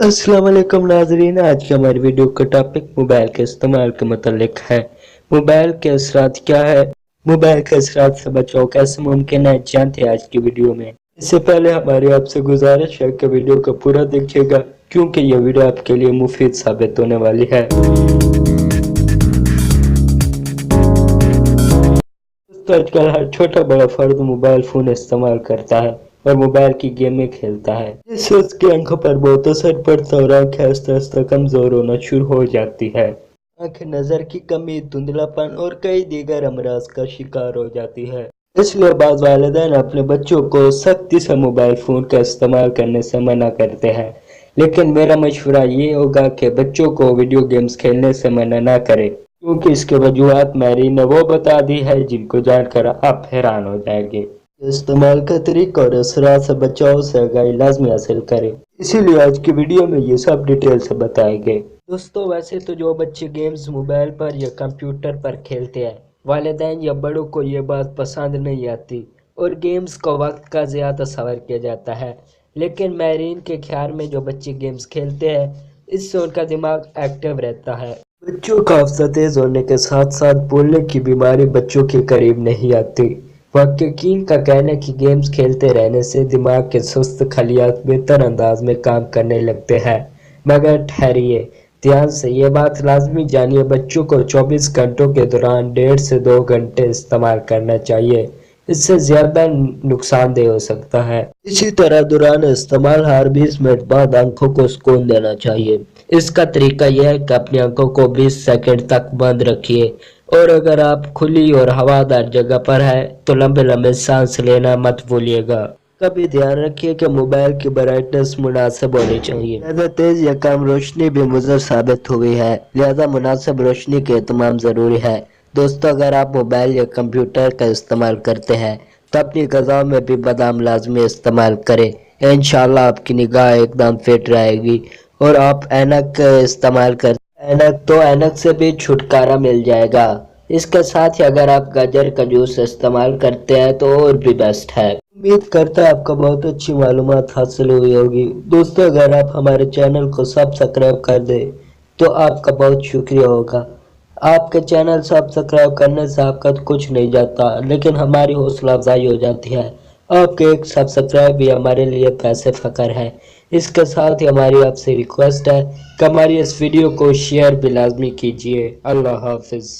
अस्सलाम वालेकुम नाजरीन। आज की हमारी वीडियो का टॉपिक मोबाइल के इस्तेमाल के मुतालिक है। मोबाइल के असरात क्या है, मोबाइल के असरात से बचाव कैसे मुमकिन है, जानते हैं आज की वीडियो में। इससे पहले हमारी आपसे गुजारिश है कि वीडियो को पूरा देखिएगा क्योंकि यह वीडियो आपके लिए मुफीद साबित होने वाली है। दोस्तों, आजकल हर छोटा बड़ा फर्द मोबाइल फोन इस्तेमाल करता है और मोबाइल की गेमें खेलता है, जिससे उसकी आंखों पर बहुत असर पड़ता है और आंखें आस्ते आस्ते कमजोर होना शुरू हो जाती है। आंखें नजर की कमी, धुंधलापन और कई दीगर अमराज का शिकार हो जाती है। इसलिए बाज़ वालिदैन अपने बच्चों को सख्ती से मोबाइल फोन का इस्तेमाल करने से मना करते हैं, लेकिन मेरा मशवरा ये होगा कि बच्चों को वीडियो गेम्स खेलने से मना ना करें, क्योंकि इसके वजूहात मैरी ने वो बता दी है जिनको जानकर आप हैरान हो जाएंगे। इस्तेमाल का तरीका और असरात से बचाव से आगाही लाजमी हासिल करें, इसीलिए आज की वीडियो में ये सब डिटेल से बताएंगे। दोस्तों, वैसे तो जो बच्चे गेम्स मोबाइल पर या कंप्यूटर पर खेलते हैं, वालिदैन या बड़ों को ये बात पसंद नहीं आती और गेम्स को वक्त का ज़्यादा तस्वर किया जाता है, लेकिन माहिरीन के ख्याल में जो बच्चे गेम्स खेलते हैं इससे उनका दिमाग एक्टिव रहता है। बच्चों का हाफजा तेज होने के साथ साथ बोलने की बीमारी बच्चों के करीब नहीं आती। मुहक्किकीन का कहना है कि गेम्स खेलते रहने से दिमाग के सुस्त खलियात बेहतर अंदाज में काम करने लगते हैं, मगर ठहरिए, ध्यान से ये बात लाजमी जानिए, बच्चों को 24 घंटों के दौरान 1.5 से 2 घंटे इस्तेमाल करना चाहिए, इससे ज्यादा नुकसानदेह हो सकता है। इसी तरह दौरान इस्तेमाल हर 20 मिनट बाद आंखों को सुकून देना चाहिए। इसका तरीका यह है कि अपनी आंखों को 20 सेकंड तक बंद रखिए और अगर आप खुली और हवादार जगह पर है तो लंबे लंबे सांस लेना मत भूलिएगा। कभी ध्यान रखिए कि मोबाइल की ब्राइटनेस मुनासिब होनी चाहिए। ज़्यादा तेज या कम रोशनी भी मुज़र साबित हुई है, लिहाजा मुनासिब रोशनी के एहतमाम ज़रूरी है। दोस्तों, अगर आप मोबाइल या कंप्यूटर का इस्तेमाल करते हैं तो अपनी ग़िज़ा में भी बादाम लाजमी इस्तेमाल करें। इंशाअल्लाह आपकी निगाह एकदम फिट रहेगी और आप ऐनक इस्तेमाल कर ऐनक से भी छुटकारा मिल जाएगा। इसके साथ ही अगर आप गाजर का जूस इस्तेमाल करते हैं तो और भी बेस्ट है। उम्मीद करता है आपको बहुत अच्छी मालूमात हासिल हुई होगी। दोस्तों, अगर आप हमारे चैनल को सब्सक्राइब कर दें तो आपका बहुत शुक्रिया होगा। आपके चैनल सब्सक्राइब करने से आपका तो कुछ नहीं जाता, लेकिन हमारी हौसला अफजाई हो जाती है। आपके एक सब्सक्राइब भी हमारे लिए पैसे फ़ख्र है। इसके साथ ही हमारी आपसे रिक्वेस्ट है कि हमारी इस वीडियो को शेयर भी लाजमी कीजिए। अल्लाह हाफिज़।